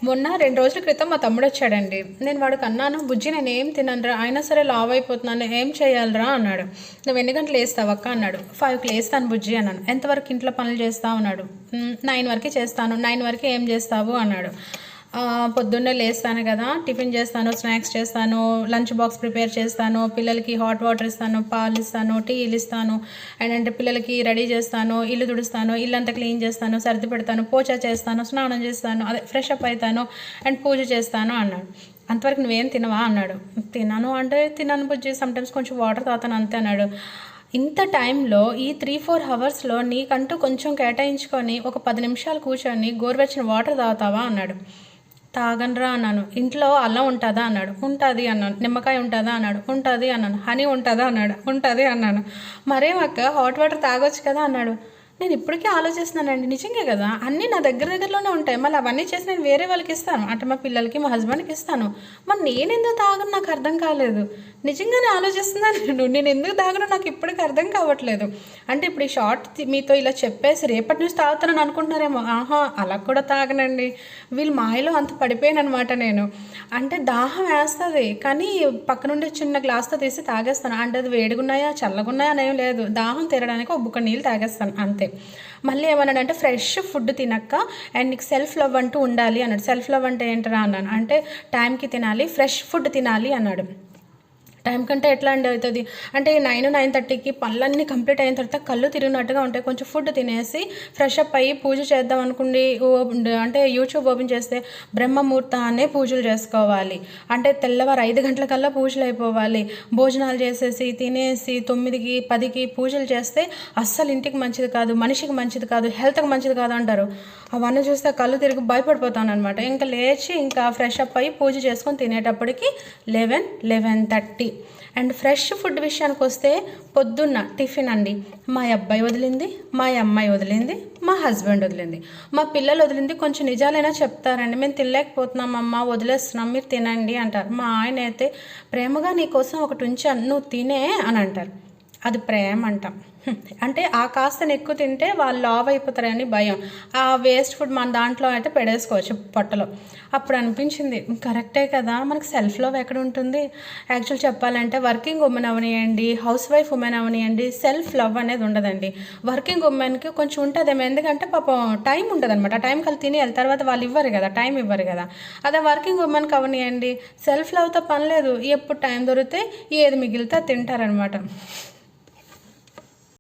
మొన్న 2 రోజుల క్రితం మా తమ్ముడొచ్చాడండి. నేను వాడికి అన్నాను, "బుజ్జి నేనేం తిననురా, అయినా సరే లావయిపోతున్నాను, ఏం చేయాలిరా" అన్నాడు. "నువ్వెన్ని గంటలకు లేస్తావక్క" అన్నాడు. 5కి లేస్తాను బుజ్జి అన్నాను. "ఎంతవరకు ఇంట్లో పనులు చేస్తావు" అన్నాడు. 9 వరకే చేస్తాను. 9 వరకు ఏం చేస్తావు అన్నాడు. పొద్దున్నే లేస్తాను కదా, టిఫిన్ చేస్తాను, స్నాక్స్ చేస్తాను, లంచ్ బాక్స్ ప్రిపేర్ చేస్తాను, పిల్లలకి హాట్ వాటర్ ఇస్తాను, పాలు ఇస్తాను, టీలు ఇస్తాను, అండ్ అంటే పిల్లలకి రెడీ చేస్తాను, ఇల్లు తుడుస్తాను, ఇల్లంతా క్లీన్ చేస్తాను, సర్ది పెడతాను, పోచా చేస్తాను, స్నానం చేస్తాను, అదే ఫ్రెష్ అప్ అవుతాను అండ్ పూజ చేస్తాను అన్నాడు. అంతవరకు నువ్వేం తినవా అన్నాడు. తినను అంటే తినను బుజ్జి, సమ్టైమ్స్ కొంచెం వాటర్ తాగుతాను అంతే అన్నాడు. ఇంత టైంలో ఈ 3-4 అవర్స్లో నీకంటూ కొంచెం కేటాయించుకొని ఒక 10 నిమిషాలు కూర్చొని గోరువెచ్చని వాటర్ తాగుతావా అన్నాడు. తాగనరా అన్నాను. "ఇంట్లో అల్లం ఉంటుందా" అన్నాడు. "ఉంటుంది" అన్నాను. "నిమ్మకాయ ఉంటుందా" అన్నాడు. "ఉంటుంది" అన్నాను. "హనీ ఉంటుందా" అన్నాడు. "ఉంటుంది" అన్నాను. "మరేమక్క హాట్ వాటర్ తాగొచ్చు కదా" అన్నాడు. నేను ఇప్పటికీ ఆలోచిస్తున్నానండి, నిజంగా కదా, అన్నీ నా దగ్గరలోనే ఉంటాయి, మళ్ళీ అవన్నీ చేసి నేను వేరే వాళ్ళకి ఇస్తాను, అంటే మా పిల్లలకి మా హస్బెండ్కి ఇస్తాను, మరి నేను ఎందుకు తాగను నాకు అర్థం కాలేదు. నిజంగానే ఆలోచిస్తున్నాను నేను ఎందుకు తాగను నాకు ఇప్పటికీ అర్థం కావట్లేదు. అంటే ఇప్పుడు ఈ షార్ట్ మీతో ఇలా చెప్పేసి రేపటి నుంచి తాగుతానని అనుకుంటున్నారేమో. ఆహా, అలా కూడా తాగనండి. వీళ్ళు మాయలో అంత పడిపోయాను అనమాట నేను. అంటే దాహం వేస్తుంది కానీ పక్కనుండి చిన్న గ్లాస్తో తీసి తాగేస్తాను. అంటే అది వేడిగున్నాయా చల్లగున్నాయా అనేం లేదు, దాహం తీరడానికి ఒక బుక్క నీళ్ళు తాగేస్తాను అంతే. మళ్ళీ ఏమన్నాడంటే ఫ్రెష్ ఫుడ్ తినక్క అండ్ నీకు సెల్ఫ్ లవ్ అంటూ ఉండాలి అన్నాడు. సెల్ఫ్ లవ్ అంటే ఏంటరా అన్నాను. అంటే టైంకి తినాలి, ఫ్రెష్ ఫుడ్ తినాలి అన్నాడు. టైం కంటే ఎట్లా అండి అవుతుంది అంటే 9-9:30కి పనులన్నీ కంప్లీట్ అయిన తర్వాత కళ్ళు తిరిగినట్టుగా ఉంటాయి. కొంచెం ఫుడ్ తినేసి ఫ్రెష్ అప్ అయ్యి పూజ చేద్దాం అనుకోండి, అంటే యూట్యూబ్ ఓపెన్ చేస్తే బ్రహ్మముహూర్తాన్నే పూజలు చేసుకోవాలి, అంటే తెల్లవారు 5 గంటలకల్లా పూజలు అయిపోవాలి. భోజనాలు చేసేసి తినేసి 9కి 10కి పూజలు చేస్తే అస్సలు ఇంటికి మంచిది కాదు, మనిషికి మంచిది కాదు, హెల్త్కి మంచిది కాదు అంటారు. అవన్నీ చూస్తే కళ్ళు తిరిగి భయపడిపోతాను అనమాట. ఇంకా లేచి ఇంకా ఫ్రెష్ అప్ అయ్యి పూజ చేసుకొని తినేటప్పటికి 11-11:30. అండ్ ఫ్రెష్ ఫుడ్ విషయానికి వస్తే పొద్దున్న టిఫిన్ అండి, మా అబ్బాయి వదిలింది, మా అమ్మాయి వదిలింది, మా హస్బెండ్ వదిలింది, మా పిల్లలు వదిలింది. కొంచెం నిజాలైనా చెప్తారండి, మేము తినలేకపోతున్నాం అమ్మ వదిలేస్తున్నాం మీరు తినండి అంటారు. మా ఆయన అయితే ప్రేమగా నీకోసం ఒకటి ఉంచాను నువ్వు తినే అని అంటారు. అది ప్రేమ అంట. అంటే ఆ కాస్త ఎక్కువ తింటే వాళ్ళు లావ్ అయిపోతారని భయం. ఆ వేస్ట్ ఫుడ్ మన దాంట్లో అయితే పెడేసుకోవచ్చు పొట్టలో. అప్పుడు అనిపించింది కరెక్టే కదా, మనకు సెల్ఫ్ లవ్ ఎక్కడ ఉంటుంది. యాక్చువల్ చెప్పాలంటే వర్కింగ్ ఉమెన్ అవనియండి, హౌస్ వైఫ్ ఉమెన్ అవనియండి, సెల్ఫ్ లవ్ అనేది ఉండదండి. వర్కింగ్ ఉమెన్కి కొంచెం ఉంటుందేమో, ఎందుకంటే పాపం టైం ఉంటుంది అనమాట. ఆ టైం కలిసి తినేయాలి, తర్వాత వాళ్ళు ఇవ్వరు కదా, టైం ఇవ్వరు కదా. అదే వర్కింగ్ ఉమెన్కి అవనియండి సెల్ఫ్ లవ్తో పని లేదు, ఎప్పుడు టైం దొరికితే ఏది మిగిలితే తింటారనమాట.